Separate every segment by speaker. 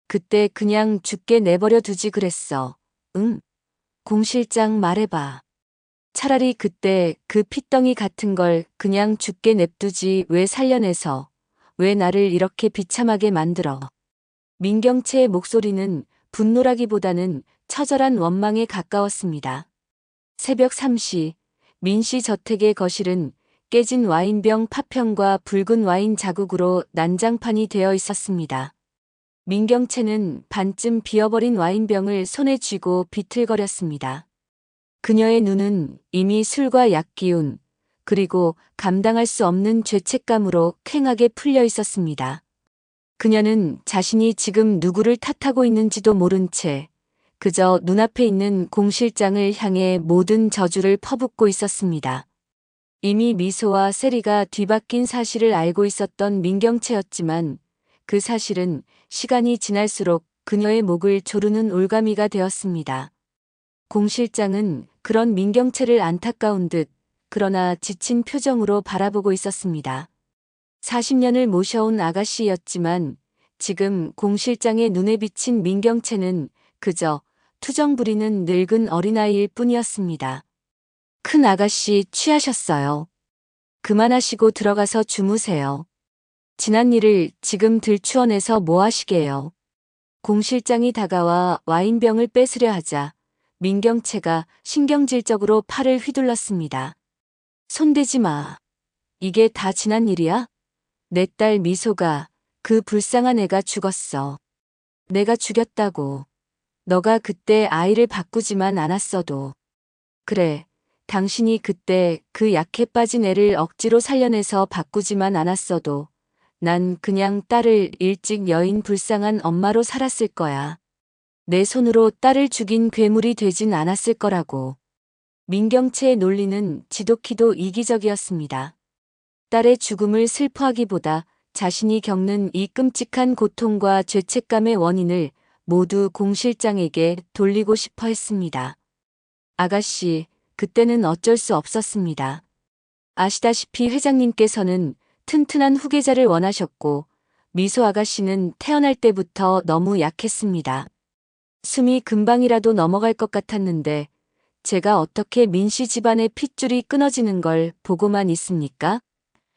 Speaker 1: 그때 그냥 죽게 내버려 두지 그랬어. 응? 공 실장 말해봐. 차라리 그때 그 핏덩이 같은 걸 그냥 죽게 냅두지 왜 살려내서, 왜 나를 이렇게 비참하게 만들어. 민경채의 목소리는 분노라기보다는 처절한 원망에 가까웠습니다. 새벽 3시, 민씨 저택의 거실은 깨진 와인병 파편과 붉은 와인 자국으로 난장판이 되어 있었습니다. 민경채는 반쯤 비어버린 와인병을 손에 쥐고 비틀거렸습니다. 그녀의 눈은 이미 술과 약기운, 그리고 감당할 수 없는 죄책감으로 퀭하게 풀려 있었습니다. 그녀는 자신이 지금 누구를 탓하고 있는지도 모른 채 그저 눈앞에 있는 공 실장을 향해 모든 저주를 퍼붓고 있었습니다. 이미 미소와 세리가 뒤바뀐 사실을 알고 있었던 민경채였지만 그 사실은 시간이 지날수록 그녀의 목을 조르는 올가미가 되었습니다. 공 실장은 그런 민경채를 안타까운 듯 그러나 지친 표정으로 바라보고 있었습니다. 40년을 모셔온 아가씨였지만 지금 공 실장의 눈에 비친 민경채는 그저 투정 부리는 늙은 어린아이일 뿐이었습니다. 큰 아가씨 취하셨어요. 그만하시고 들어가서 주무세요. 지난 일을 지금 들추어내서 뭐 하시게요. 공 실장이 다가와 와인병을 뺏으려 하자 민경채가 신경질적으로 팔을 휘둘렀습니다. 손대지 마. 이게 다 지난 일이야? 내 딸 미소가, 그 불쌍한 애가 죽었어. 내가 죽였다고. 너가 그때 아이를 바꾸지만 않았어도. 그래, 당신이 그때 그 약해 빠진 애를 억지로 살려내서 바꾸지만 않았어도 난 그냥 딸을 일찍 여인 불쌍한 엄마로 살았을 거야. 내 손으로 딸을 죽인 괴물이 되진 않았을 거라고. 민경채의 논리는 지독히도 이기적이었습니다. 딸의 죽음을 슬퍼하기보다 자신이 겪는 이 끔찍한 고통과 죄책감의 원인을 모두 공 실장에게 돌리고 싶어 했습니다. 아가씨, 그때는 어쩔 수 없었습니다. 아시다시피 회장님께서는 튼튼한 후계자를 원하셨고 미소 아가씨는 태어날 때부터 너무 약했습니다. 숨이 금방이라도 넘어갈 것 같았는데 제가 어떻게 민씨 집안의 핏줄이 끊어지는 걸 보고만 있습니까?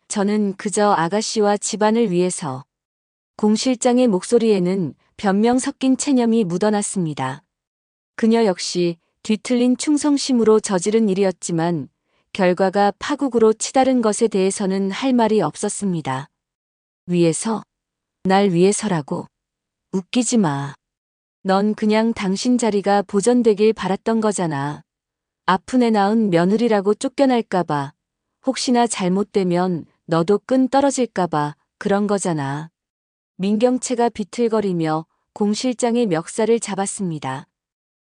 Speaker 1: 저는 그저 아가씨와 집안을 위해서. 공 실장의 목소리에는 변명 섞인 체념이 묻어났습니다. 그녀 역시 뒤틀린 충성심으로 저지른 일이었지만 결과가 파국으로 치달은 것에 대해서는 할 말이 없었습니다. 위해서? 날 위해서라고. 웃기지 마. 넌 그냥 당신 자리가 보전되길 바랐던 거잖아. 아픈 애 낳은 며느리라고 쫓겨날까봐, 혹시나 잘못되면 너도 끈 떨어질까봐 그런 거잖아. 민경채가 비틀거리며 공 실장의 멱살을 잡았습니다.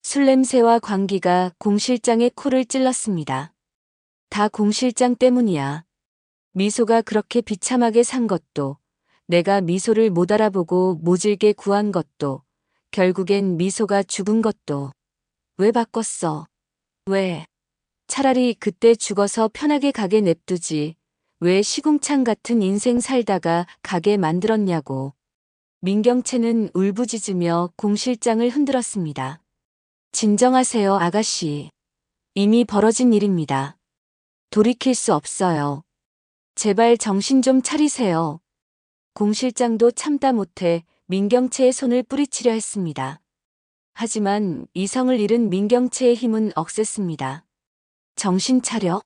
Speaker 1: 술 냄새와 광기가 공 실장의 코를 찔렀습니다. 다 공 실장 때문이야. 미소가 그렇게 비참하게 산 것도, 내가 미소를 못 알아보고 모질게 구한 것도, 결국엔 미소가 죽은 것도. 왜 바꿨어? 왜? 차라리 그때 죽어서 편하게 가게 냅두지. 왜 시궁창 같은 인생 살다가 가게 만들었냐고. 민경채는 울부짖으며 공 실장을 흔들었습니다. 진정하세요, 아가씨. 이미 벌어진 일입니다. 돌이킬 수 없어요. 제발 정신 좀 차리세요. 공 실장도 참다 못해 민경채의 손을 뿌리치려 했습니다. 하지만 이성을 잃은 민경채의 힘은 억셌습니다. 정신 차려?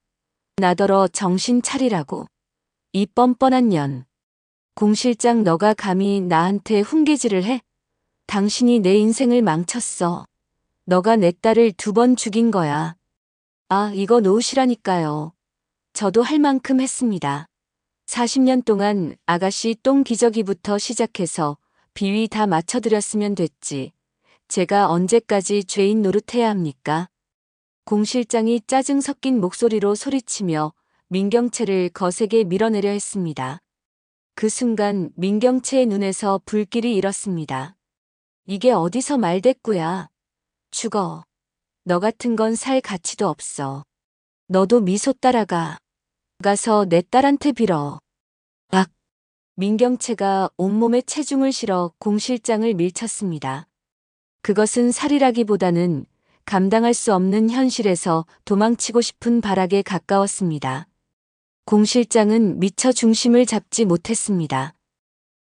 Speaker 1: 나더러 정신 차리라고. 이 뻔뻔한 년. 공 실장 너가 감히 나한테 훈계질을 해? 당신이 내 인생을 망쳤어. 너가 내 딸을 2번 죽인 거야. 아, 이거 놓으시라니까요. 저도 할 만큼 했습니다. 40년 동안 아가씨 똥 기저귀부터 시작해서 비위 다 맞춰드렸으면 됐지. 제가 언제까지 죄인 노릇해야 합니까? 공 실장이 짜증 섞인 목소리로 소리치며 민경채를 거세게 밀어내려 했습니다. 그 순간 민경채의 눈에서 불길이 일었습니다. 이게 어디서 말대꾸야. 죽어. 너 같은 건 살 가치도 없어. 너도 미소 따라가. 가서 내 딸한테 빌어. 악. 민경채가 온몸에 체중을 실어 공 실장을 밀쳤습니다. 그것은 살이라기보다는 감당할 수 없는 현실에서 도망치고 싶은 발악에 가까웠습니다. 공 실장은 미처 중심을 잡지 못했습니다.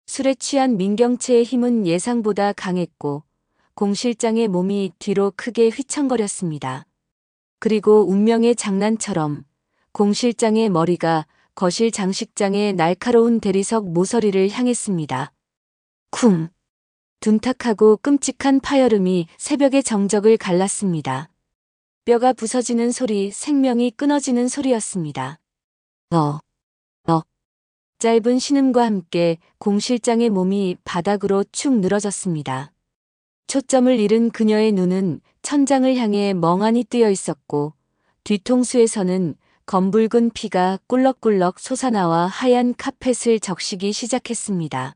Speaker 1: 술에 취한 민경채의 힘은 예상보다 강했고 공 실장의 몸이 뒤로 크게 휘청거렸습니다. 그리고 운명의 장난처럼 공 실장의 머리가 거실 장식장의 날카로운 대리석 모서리를 향했습니다. 쿵! 둔탁하고 끔찍한 파열음이 새벽의 정적을 갈랐습니다. 뼈가 부서지는 소리, 생명이 끊어지는 소리였습니다. 짧은 신음과 함께 공 실장의 몸이 바닥으로 축 늘어졌습니다. 초점을 잃은 그녀의 눈은 천장을 향해 멍하니 뜨여 있었고 뒤통수에서는 검붉은 피가 꿀럭꿀럭 솟아나와 하얀 카펫을 적시기 시작했습니다.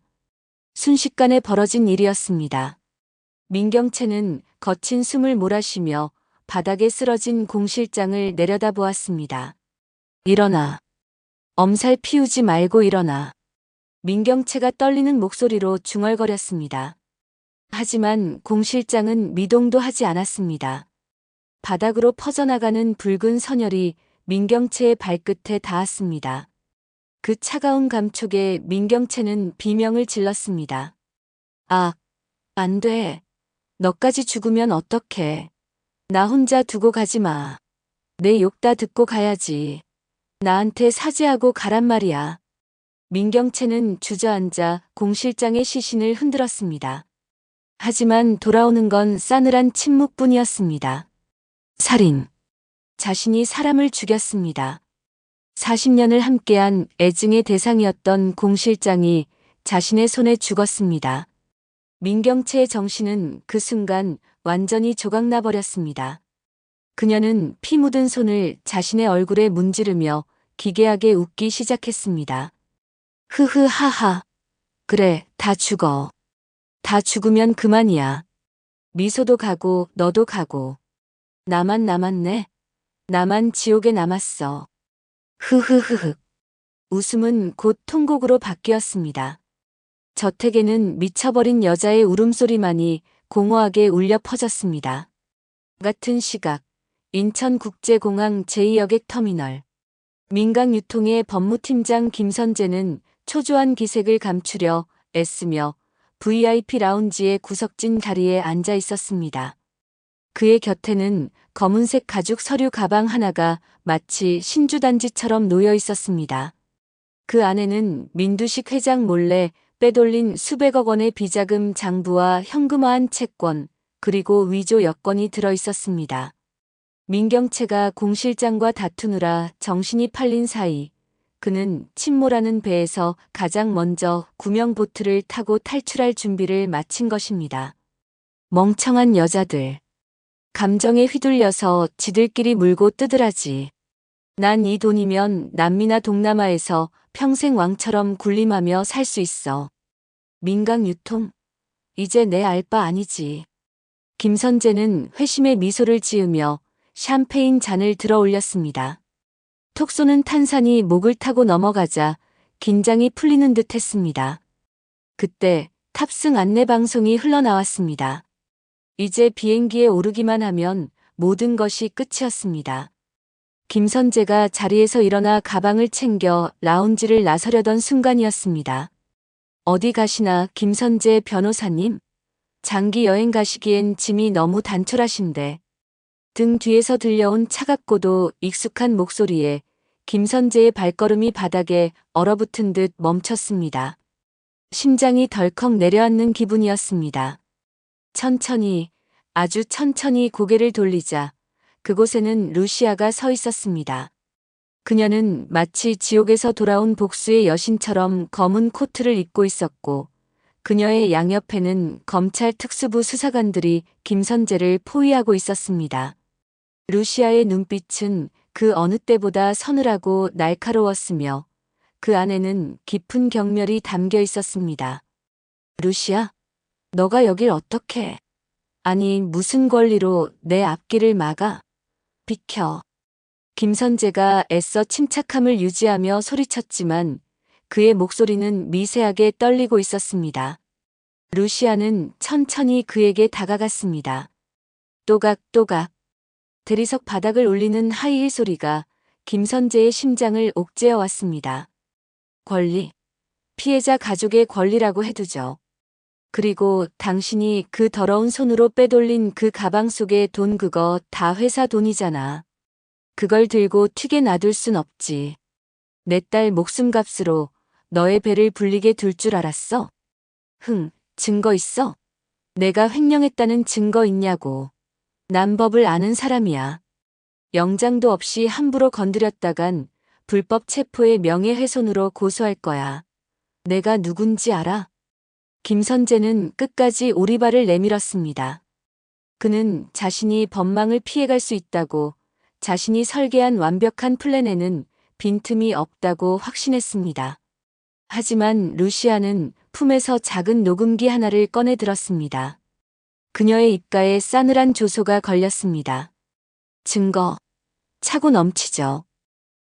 Speaker 1: 순식간에 벌어진 일이었습니다. 민경채는 거친 숨을 몰아쉬며 바닥에 쓰러진 공 실장을 내려다보았습니다. 일어나. 엄살 피우지 말고 일어나. 민경채가 떨리는 목소리로 중얼거렸습니다. 하지만 공 실장은 미동도 하지 않았습니다. 바닥으로 퍼져나가는 붉은 선혈이 민경채의 발끝에 닿았습니다. 그 차가운 감촉에 민경채는 비명을 질렀습니다. 아, 안 돼. 너까지 죽으면 어떡해. 나 혼자 두고 가지 마. 내 욕 다 듣고 가야지. 나한테 사죄하고 가란 말이야. 민경채는 주저앉아 공 실장의 시신을 흔들었습니다. 하지만 돌아오는 건 싸늘한 침묵뿐이었습니다. 살인. 자신이 사람을 죽였습니다. 40년을 함께한 애증의 대상이었던 공 실장이 자신의 손에 죽었습니다. 민경채의 정신은 그 순간 완전히 조각나 버렸습니다. 그녀는 피 묻은 손을 자신의 얼굴에 문지르며 기괴하게 웃기 시작했습니다. 흐흐하하. 그래, 다 죽어. 다 죽으면 그만이야. 미소도 가고 너도 가고. 나만 남았네. 나만 지옥에 남았어. 흐흐흐흐. 웃음은 곧 통곡으로 바뀌었습니다. 저택에는 미쳐버린 여자의 울음소리만이 공허하게 울려 퍼졌습니다. 같은 시각, 인천국제공항 제2여객터미널. 민강유통의 법무팀장 김선재는 초조한 기색을 감추려 애쓰며 VIP 라운지의 구석진 자리에 앉아 있었습니다. 그의 곁에는 검은색 가죽 서류 가방 하나가 마치 신주단지처럼 놓여 있었습니다. 그 안에는 민두식 회장 몰래 빼돌린 수백억 원의 비자금 장부와 현금화한 채권, 그리고 위조 여권이 들어 있었습니다. 민경채가 공 실장과 다투느라 정신이 팔린 사이 그는 침몰하는 배에서 가장 먼저 구명보트를 타고 탈출할 준비를 마친 것입니다. 멍청한 여자들. 감정에 휘둘려서 지들끼리 물고 뜯으라지. 난 이 돈이면 남미나 동남아에서 평생 왕처럼 군림하며 살 수 있어. 민강유통? 이제 내 알 바 아니지. 김선재는 회심의 미소를 지으며 샴페인 잔을 들어 올렸습니다. 톡 쏘는 탄산이 목을 타고 넘어가자 긴장이 풀리는 듯 했습니다. 그때 탑승 안내 방송이 흘러나왔습니다. 이제 비행기에 오르기만 하면 모든 것이 끝이었습니다. 김선재가 자리에서 일어나 가방을 챙겨 라운지를 나서려던 순간이었습니다. 어디 가시나 김선재 변호사님? 장기 여행 가시기엔 짐이 너무 단촐하신데. 등 뒤에서 들려온 차갑고도 익숙한 목소리에 김선재의 발걸음이 바닥에 얼어붙은 듯 멈췄습니다. 심장이 덜컥 내려앉는 기분이었습니다. 천천히, 아주 천천히 고개를 돌리자 그곳에는 루시아가 서 있었습니다. 그녀는 마치 지옥에서 돌아온 복수의 여신처럼 검은 코트를 입고 있었고 그녀의 양옆에는 검찰 특수부 수사관들이 김선재를 포위하고 있었습니다. 루시아의 눈빛은 그 어느 때보다 서늘하고 날카로웠으며 그 안에는 깊은 경멸이 담겨 있었습니다. 루시아, 너가 여길 어떻게? 아니, 무슨 권리로 내 앞길을 막아? 비켜. 김선재가 애써 침착함을 유지하며 소리쳤지만 그의 목소리는 미세하게 떨리고 있었습니다. 루시아는 천천히 그에게 다가갔습니다. 또각또각. 대리석 바닥을 울리는 하이힐 소리가 김선재의 심장을 옥죄어 왔습니다. 권리. 피해자 가족의 권리라고 해두죠. 그리고 당신이 그 더러운 손으로 빼돌린 그 가방 속의 돈 그거 다 회사 돈이잖아. 그걸 들고 튀게 놔둘 순 없지. 내 딸 목숨값으로 너의 배를 불리게 둘 줄 알았어? 증거 있어? 내가 횡령했다는 증거 있냐고. 난 법을 아는 사람이야. 영장도 없이 함부로 건드렸다간 불법 체포의 명예훼손으로 고소할 거야. 내가 누군지 알아? 김선재는 끝까지 오리발을 내밀었습니다. 그는 자신이 법망을 피해갈 수 있다고, 자신이 설계한 완벽한 플랜에는 빈틈이 없다고 확신했습니다. 하지만 루시아는 품에서 작은 녹음기 하나를 꺼내 들었습니다. 그녀의 입가에 싸늘한 조소가 걸렸습니다. 증거. 차고 넘치죠.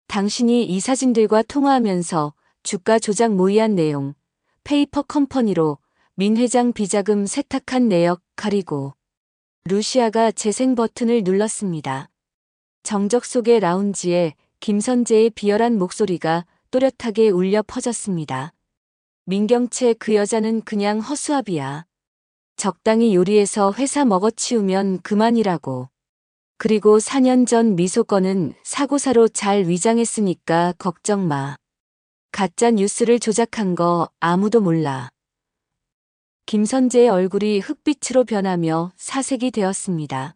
Speaker 1: 당신이 이 사진들과 통화하면서 주가 조작 모의한 내용, 페이퍼 컴퍼니로 민 회장 비자금 세탁한 내역 가리고. 루시아가 재생 버튼을 눌렀습니다. 정적 속의 라운지에 김선재의 비열한 목소리가 또렷하게 울려 퍼졌습니다. 민경채 그 여자는 그냥 허수아비야. 적당히 요리해서 회사 먹어치우면 그만이라고. 그리고 4년 전 미소 건은 사고사로 잘 위장했으니까 걱정 마. 가짜 뉴스를 조작한 거 아무도 몰라. 김선재의 얼굴이 흑빛으로 변하며 사색이 되었습니다.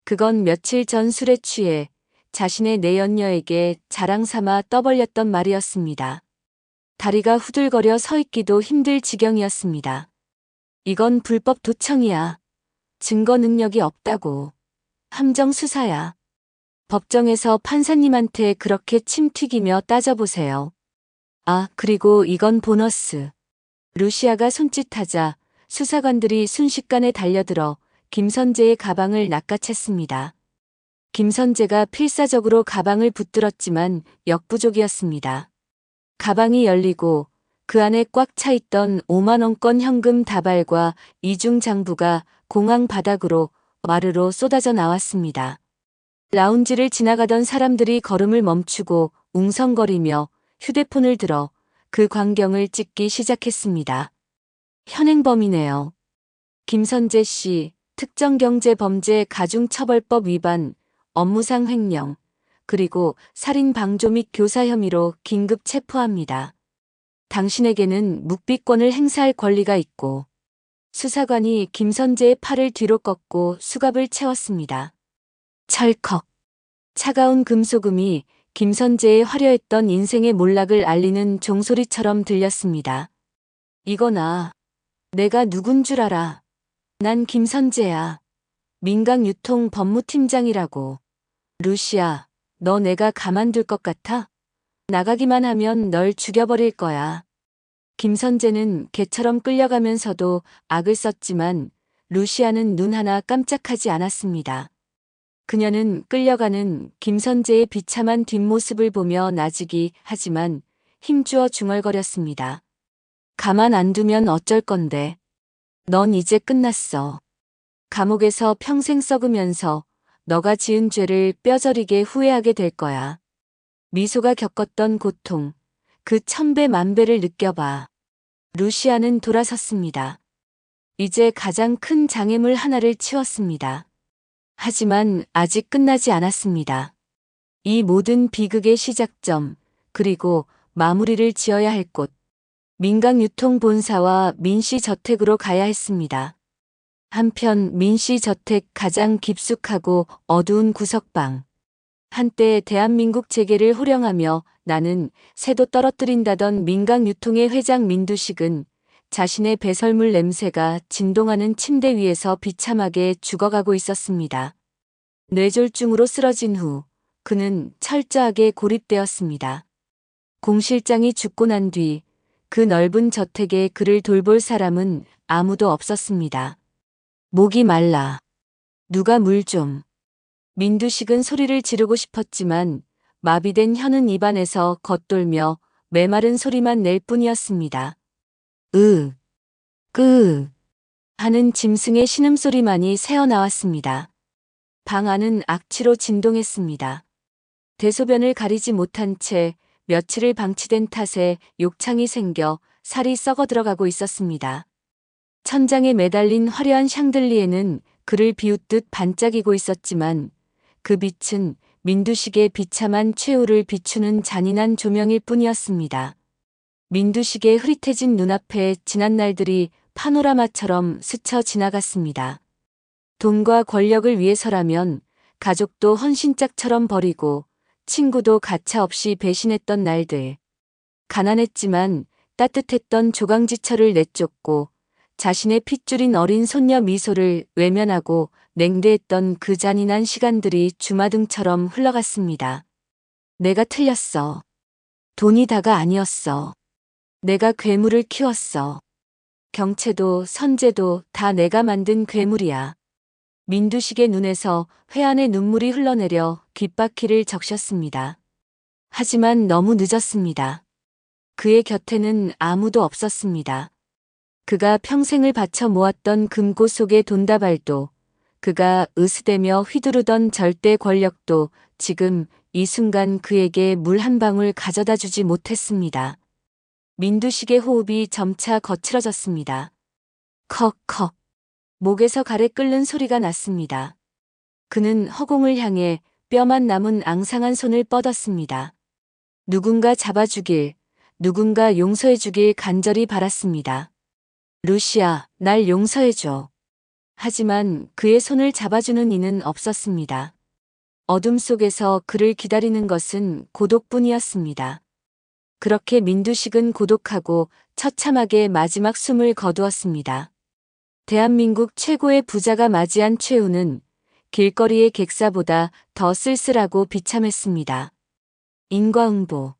Speaker 1: 그건 며칠 전 술에 취해 자신의 내연녀에게 자랑 삼아 떠벌렸던 말이었습니다. 다리가 후들거려 서 있기도 힘들 지경이었습니다. 이건 불법 도청이야. 증거 능력이 없다고. 함정 수사야. 법정에서 판사님한테 그렇게 침 튀기며 따져보세요. 아, 그리고 이건 보너스. 루시아가 손짓하자 수사관들이 순식간에 달려들어 김선재의 가방을 낚아챘습니다. 김선재가 필사적으로 가방을 붙들었지만 역부족이었습니다. 가방이 열리고 그 안에 꽉 차 있던 5만 원권 현금 다발과 이중 장부가 공항 바닥으로 와르르 쏟아져 나왔습니다. 라운지를 지나가던 사람들이 걸음을 멈추고 웅성거리며 휴대폰을 들어 그 광경을 찍기 시작했습니다. 현행범이네요. 김선재 씨, 특정경제범죄 가중처벌법 위반, 업무상 횡령, 그리고 살인 방조 및 교사 혐의로 긴급 체포합니다. 당신에게는 묵비권을 행사할 권리가 있고. 수사관이 김선재의 팔을 뒤로 꺾고 수갑을 채웠습니다. 철컥. 차가운 금소금이 김선재의 화려했던 인생의 몰락을 알리는 종소리처럼 들렸습니다. 이거나. 내가 누군 줄 알아. 난 김선재야. 민강유통 법무팀장이라고. 루시아, 너 내가 가만둘 것 같아? 나가기만 하면 널 죽여버릴 거야. 김선재는 개처럼 끌려가면서도 악을 썼지만 루시아는 눈 하나 깜짝하지 않았습니다. 그녀는 끌려가는 김선재의 비참한 뒷모습을 보며 나지기 하지만 힘주어 중얼거렸습니다. 가만 안 두면 어쩔 건데. 넌 이제 끝났어. 감옥에서 평생 썩으면서 너가 지은 죄를 뼈저리게 후회하게 될 거야. 미소가 겪었던 고통, 그 1000배 만배를 느껴봐. 루시아는 돌아섰습니다. 이제 가장 큰 장애물 하나를 치웠습니다. 하지만 아직 끝나지 않았습니다. 이 모든 비극의 시작점, 그리고 마무리를 지어야 할 곳, 민강유통본사와 민씨 저택으로 가야 했습니다. 한편 민씨 저택 가장 깊숙하고 어두운 구석방. 한때 대한민국 재계를 호령하며 나는 새도 떨어뜨린다던 민강유통의 회장 민두식은 자신의 배설물 냄새가 진동하는 침대 위에서 비참하게 죽어가고 있었습니다. 뇌졸중으로 쓰러진 후 그는 철저하게 고립되었습니다. 공 실장이 죽고 난 뒤 그 넓은 저택에 그를 돌볼 사람은 아무도 없었습니다. 목이 말라. 누가 물 좀. 민두식은 소리를 지르고 싶었지만 마비된 혀는 입안에서 겉돌며 메마른 소리만 낼 뿐이었습니다. 으, 끄 하는 짐승의 신음소리만이 새어나왔습니다. 방 안은 악취로 진동했습니다. 대소변을 가리지 못한 채 며칠을 방치된 탓에 욕창이 생겨 살이 썩어 들어가고 있었습니다. 천장에 매달린 화려한 샹들리에는 그를 비웃듯 반짝이고 있었지만 그 빛은 민두식의 비참한 최후를 비추는 잔인한 조명일 뿐이었습니다. 민두식의 흐릿해진 눈앞에 지난 날들이 파노라마처럼 스쳐 지나갔습니다. 돈과 권력을 위해서라면 가족도 헌신짝처럼 버리고 친구도 가차없이 배신했던 날들. 가난했지만 따뜻했던 조강지처를 내쫓고 자신의 핏줄인 어린 손녀 미소를 외면하고 냉대했던 그 잔인한 시간들이 주마등처럼 흘러갔습니다. 내가 틀렸어. 돈이 다가 아니었어. 내가 괴물을 키웠어. 경채도 선재도 다 내가 만든 괴물이야. 민두식의 눈에서 회한의 눈물이 흘러내려 귓바퀴를 적셨습니다. 하지만 너무 늦었습니다. 그의 곁에는 아무도 없었습니다. 그가 평생을 바쳐 모았던 금고 속의 돈다발도, 그가 으스대며 휘두르던 절대 권력도 지금 이 순간 그에게 물 한 방울 가져다 주지 못했습니다. 민두식의 호흡이 점차 거칠어졌습니다. 컥컥. 목에서 가래 끓는 소리가 났습니다. 그는 허공을 향해 뼈만 남은 앙상한 손을 뻗었습니다. 누군가 잡아주길, 누군가 용서해주길 간절히 바랐습니다. 루시아, 날 용서해줘. 하지만 그의 손을 잡아주는 이는 없었습니다. 어둠 속에서 그를 기다리는 것은 고독뿐이었습니다. 그렇게 민두식은 고독하고 처참하게 마지막 숨을 거두었습니다. 대한민국 최고의 부자가 맞이한 최후는 길거리의 객사보다 더 쓸쓸하고 비참했습니다. 인과응보.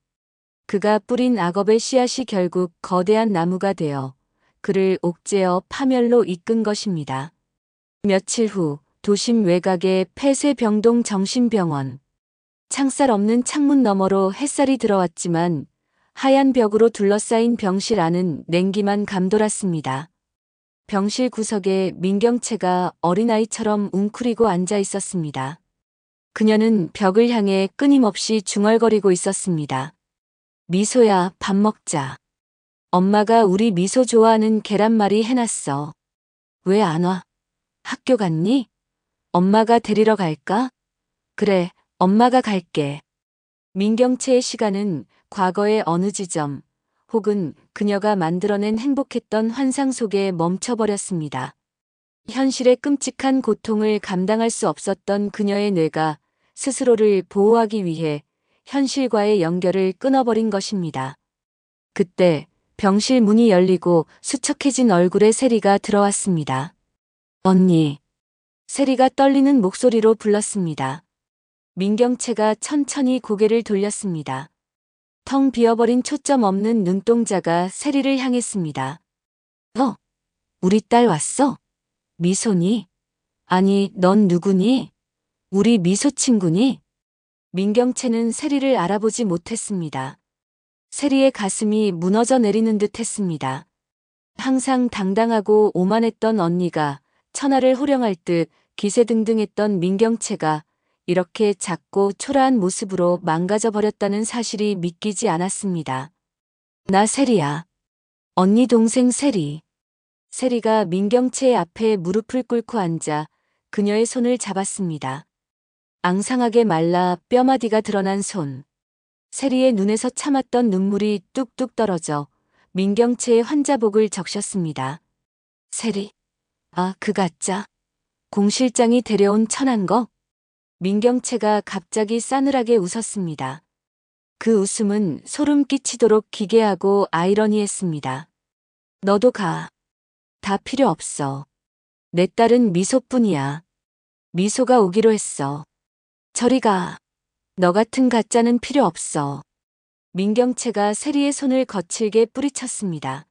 Speaker 1: 그가 뿌린 악업의 씨앗이 결국 거대한 나무가 되어 그를 옥죄어 파멸로 이끈 것입니다. 며칠 후 도심 외곽의 폐쇄병동 정신병원. 창살 없는 창문 너머로 햇살이 들어왔지만 하얀 벽으로 둘러싸인 병실 안은 냉기만 감돌았습니다. 병실 구석에 민경채가 어린아이처럼 웅크리고 앉아 있었습니다. 그녀는 벽을 향해 끊임없이 중얼거리고 있었습니다. 미소야, 밥 먹자. 엄마가 우리 미소 좋아하는 계란말이 해놨어. 왜 안 와? 학교 갔니? 엄마가 데리러 갈까? 그래, 엄마가 갈게. 민경채의 시간은 과거의 어느 지점, 혹은 그녀가 만들어낸 행복했던 환상 속에 멈춰버렸습니다. 현실의 끔찍한 고통을 감당할 수 없었던 그녀의 뇌가 스스로를 보호하기 위해 현실과의 연결을 끊어버린 것입니다. 그때 병실 문이 열리고 수척해진 얼굴에 세리가 들어왔습니다. 언니. 세리가 떨리는 목소리로 불렀습니다. 민경채가 천천히 고개를 돌렸습니다. 텅 비어버린 초점 없는 눈동자가 세리를 향했습니다. 우리 딸 왔어? 미소니? 아니, 넌 누구니? 우리 미소 친구니? 민경채는 세리를 알아보지 못했습니다. 세리의 가슴이 무너져 내리는 듯 했습니다. 항상 당당하고 오만했던 언니가 천하를 호령할 듯 기세등등했던 민경채가 이렇게 작고 초라한 모습으로 망가져 버렸다는 사실이 믿기지 않았습니다. 나 세리야. 언니 동생 세리. 세리가 민경채의 앞에 무릎을 꿇고 앉아 그녀의 손을 잡았습니다. 앙상하게 말라 뼈마디가 드러난 손. 세리의 눈에서 참았던 눈물이 뚝뚝 떨어져 민경채의 환자복을 적셨습니다. 세리. 아, 그 가짜. 공 실장이 데려온 천한 거? 민경채가 갑자기 싸늘하게 웃었습니다. 그 웃음은 소름 끼치도록 기괴하고 아이러니했습니다. 너도 가. 다 필요 없어. 내 딸은 미소뿐이야. 미소가 오기로 했어. 저리 가. 너 같은 가짜는 필요 없어. 민경채가 세리의 손을 거칠게 뿌리쳤습니다.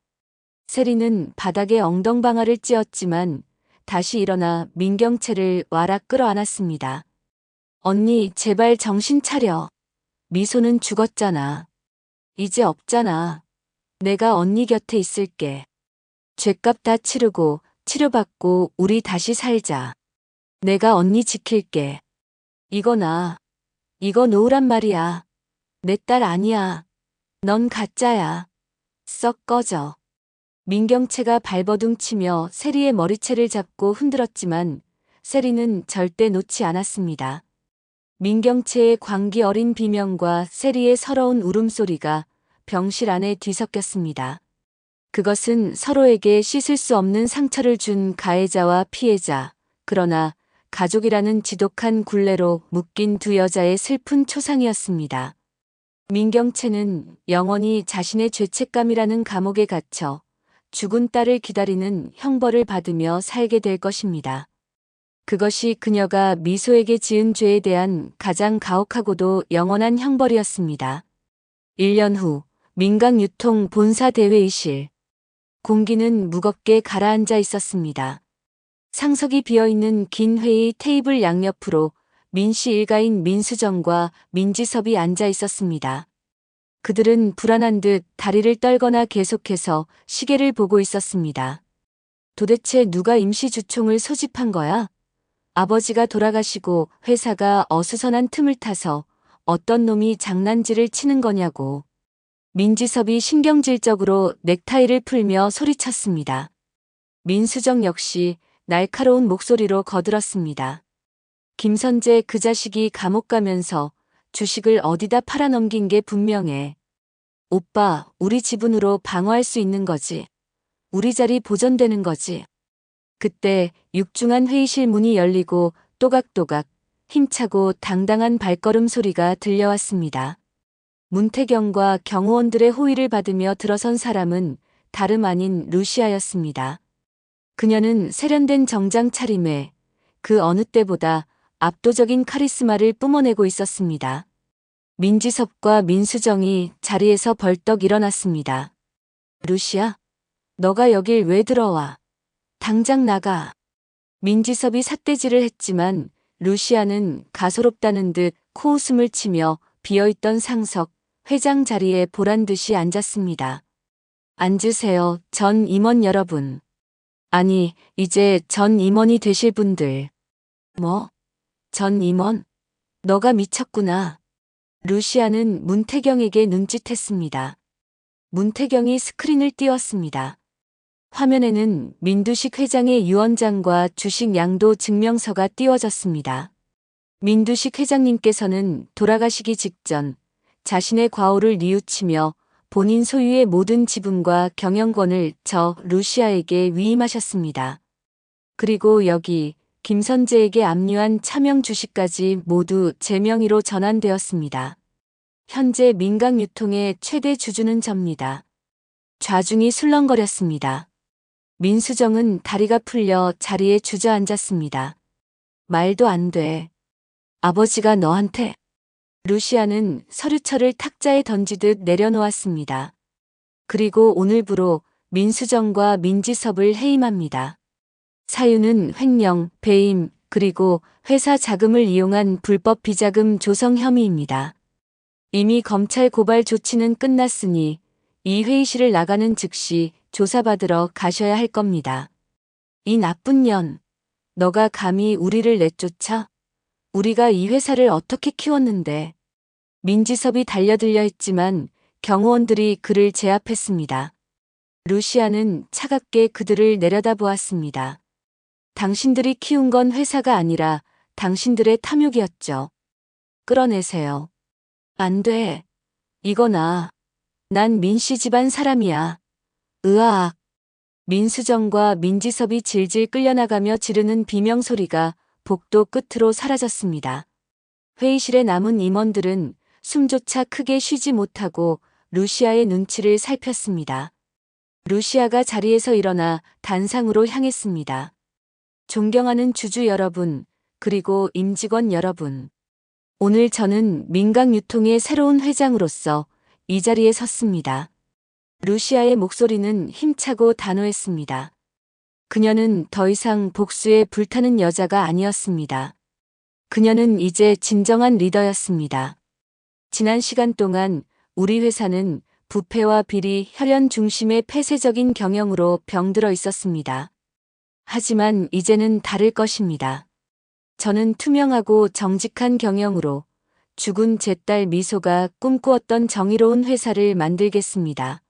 Speaker 1: 세리는 바닥에 엉덩방아를 찧었지만 다시 일어나 민경채를 와락 끌어안았습니다. 언니, 제발 정신 차려. 미소는 죽었잖아. 이제 없잖아. 내가 언니 곁에 있을게. 죗값 다 치르고 치료받고 우리 다시 살자. 내가 언니 지킬게. 이거 이거 놓으란 말이야. 내 딸 아니야. 넌 가짜야. 썩 꺼져. 민경채가 발버둥 치며 세리의 머리채를 잡고 흔들었지만 세리는 절대 놓지 않았습니다. 민경채의 광기 어린 비명과 세리의 서러운 울음소리가 병실 안에 뒤섞였습니다. 그것은 서로에게 씻을 수 없는 상처를 준 가해자와 피해자, 그러나 가족이라는 지독한 굴레로 묶인 두 여자의 슬픈 초상이었습니다. 민경채는 영원히 자신의 죄책감이라는 감옥에 갇혀 죽은 딸을 기다리는 형벌을 받으며 살게 될 것입니다. 그것이 그녀가 미소에게 지은 죄에 대한 가장 가혹하고도 영원한 형벌이었습니다. 1년 후 민강유통 본사 대회의실. 공기는 무겁게 가라앉아 있었습니다. 상석이 비어있는 긴 회의 테이블 양옆으로 민씨 일가인 민수정과 민지섭이 앉아 있었습니다. 그들은 불안한 듯 다리를 떨거나 계속해서 시계를 보고 있었습니다. 도대체 누가 임시주총을 소집한 거야? 아버지가 돌아가시고 회사가 어수선한 틈을 타서 어떤 놈이 장난질을 치는 거냐고. 민지섭이 신경질적으로 넥타이를 풀며 소리쳤습니다. 민수정 역시 날카로운 목소리로 거들었습니다. 김선재 그 자식이 감옥 가면서 주식을 어디다 팔아넘긴 게 분명해. 오빠, 우리 지분으로 방어할 수 있는 거지. 우리 자리 보전되는 거지. 그때 육중한 회의실 문이 열리고 또각또각 힘차고 당당한 발걸음 소리가 들려왔습니다. 문태경과 경호원들의 호의를 받으며 들어선 사람은 다름 아닌 루시아였습니다. 그녀는 세련된 정장 차림에 그 어느 때보다 압도적인 카리스마를 뿜어내고 있었습니다. 민지섭과 민수정이 자리에서 벌떡 일어났습니다. 루시아, 너가 여길 왜 들어와? 당장 나가. 민지섭이 삿대질을 했지만 루시아는 가소롭다는 듯 코웃음을 치며 비어있던 상석, 회장 자리에 보란듯이 앉았습니다. 앉으세요, 전 임원 여러분. 아니, 이제 전 임원이 되실 분들. 뭐? 전 임원? 너가 미쳤구나. 루시아는 문태경에게 눈짓했습니다. 문태경이 스크린을 띄웠습니다. 화면에는 민두식 회장의 유언장과 주식 양도 증명서가 띄워졌습니다. 민두식 회장님께서는 돌아가시기 직전 자신의 과오를 뉘우치며 본인 소유의 모든 지분과 경영권을 저 루시아에게 위임하셨습니다. 그리고 여기 김선재에게 압류한 차명 주식까지 모두 제 명의로 전환되었습니다. 현재 민강유통의 최대 주주는 접니다. 좌중이 술렁거렸습니다. 민수정은 다리가 풀려 자리에 주저앉았습니다. 말도 안 돼. 아버지가 너한테. 루시아는 서류철을 탁자에 던지듯 내려놓았습니다. 그리고 오늘부로 민수정과 민지섭을 해임합니다. 사유는 횡령, 배임, 그리고 회사 자금을 이용한 불법 비자금 조성 혐의입니다. 이미 검찰 고발 조치는 끝났으니 이 회의실을 나가는 즉시 조사받으러 가셔야 할 겁니다. 이 나쁜 년, 너가 감히 우리를 내쫓아? 우리가 이 회사를 어떻게 키웠는데. 민지섭이 달려들려 했지만 경호원들이 그를 제압했습니다. 루시아는 차갑게 그들을 내려다보았습니다. 당신들이 키운 건 회사가 아니라 당신들의 탐욕이었죠. 끌어내세요. 안 돼. 이거나. 난 민씨 집안 사람이야. 으아악. 민수정과 민지섭이 질질 끌려나가며 지르는 비명소리가 복도 끝으로 사라졌습니다. 회의실에 남은 임원들은 숨조차 크게 쉬지 못하고 루시아의 눈치를 살폈습니다. 루시아가 자리에서 일어나 단상으로 향했습니다. 존경하는 주주 여러분, 그리고 임직원 여러분. 오늘 저는 민강유통의 새로운 회장으로서 이 자리에 섰습니다. 루시아의 목소리는 힘차고 단호했습니다. 그녀는 더 이상 복수에 불타는 여자가 아니었습니다. 그녀는 이제 진정한 리더였습니다. 지난 시간 동안 우리 회사는 부패와 비리, 혈연 중심의 폐쇄적인 경영으로 병들어 있었습니다. 하지만 이제는 다를 것입니다. 저는 투명하고 정직한 경영으로 죽은 제 딸 미소가 꿈꾸었던 정의로운 회사를 만들겠습니다.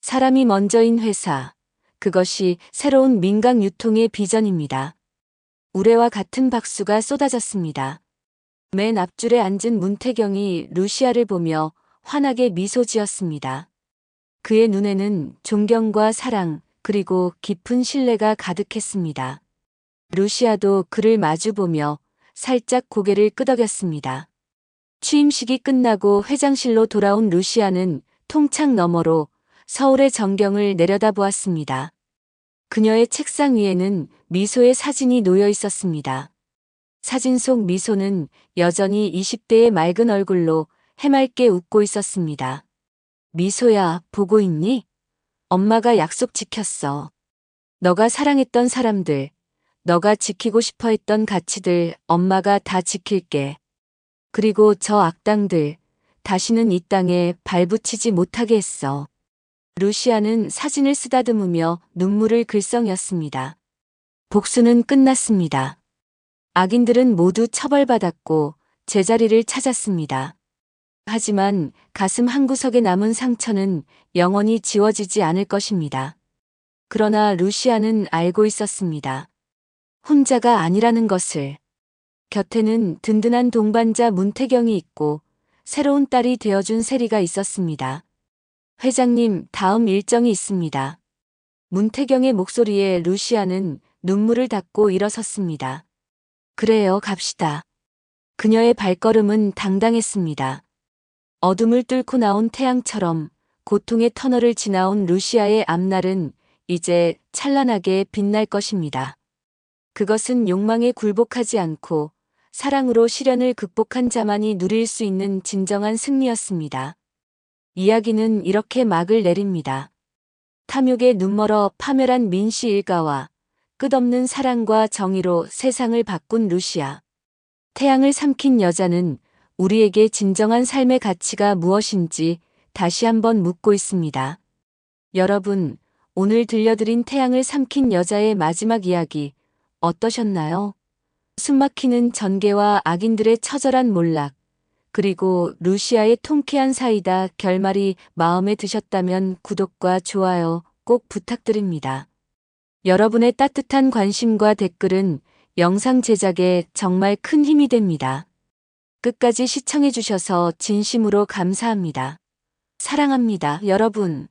Speaker 1: 사람이 먼저인 회사. 그것이 새로운 민간 유통의 비전입니다. 우레와 같은 박수가 쏟아졌습니다. 맨 앞줄에 앉은 문태경이 루시아를 보며 환하게 미소 지었습니다. 그의 눈에는 존경과 사랑, 그리고 깊은 신뢰가 가득했습니다. 루시아도 그를 마주보며 살짝 고개를 끄덕였습니다. 취임식이 끝나고 회장실로 돌아온 루시아는 통창 너머로 서울의 전경을 내려다보았습니다. 그녀의 책상 위에는 미소의 사진이 놓여 있었습니다. 사진 속 미소는 여전히 20대의 맑은 얼굴로 해맑게 웃고 있었습니다. 미소야, 보고 있니? 엄마가 약속 지켰어. 너가 사랑했던 사람들, 너가 지키고 싶어 했던 가치들 엄마가 다 지킬게. 그리고 저 악당들, 다시는 이 땅에 발붙이지 못하게 했어. 루시아는 사진을 쓰다듬으며 눈물을 글썽였습니다. 복수는 끝났습니다. 악인들은 모두 처벌받았고 제자리를 찾았습니다. 하지만 가슴 한구석에 남은 상처는 영원히 지워지지 않을 것입니다. 그러나 루시아는 알고 있었습니다. 혼자가 아니라는 것을. 곁에는 든든한 동반자 문태경이 있고 새로운 딸이 되어준 세리가 있었습니다. 회장님, 다음 일정이 있습니다. 문태경의 목소리에 루시아는 눈물을 닦고 일어섰습니다. 그래요, 갑시다. 그녀의 발걸음은 당당했습니다. 어둠을 뚫고 나온 태양처럼 고통의 터널을 지나온 루시아의 앞날은 이제 찬란하게 빛날 것입니다. 그것은 욕망에 굴복하지 않고 사랑으로 시련을 극복한 자만이 누릴 수 있는 진정한 승리였습니다. 이야기는 이렇게 막을 내립니다. 탐욕에 눈멀어 파멸한 민씨 일가와 끝없는 사랑과 정의로 세상을 바꾼 루시아. 태양을 삼킨 여자는 우리에게 진정한 삶의 가치가 무엇인지 다시 한번 묻고 있습니다. 여러분, 오늘 들려드린 태양을 삼킨 여자의 마지막 이야기 어떠셨나요? 숨막히는 전개와 악인들의 처절한 몰락, 그리고 루시아의 통쾌한 사이다 결말이 마음에 드셨다면 구독과 좋아요 꼭 부탁드립니다. 여러분의 따뜻한 관심과 댓글은 영상 제작에 정말 큰 힘이 됩니다. 끝까지 시청해주셔서 진심으로 감사합니다. 사랑합니다, 여러분.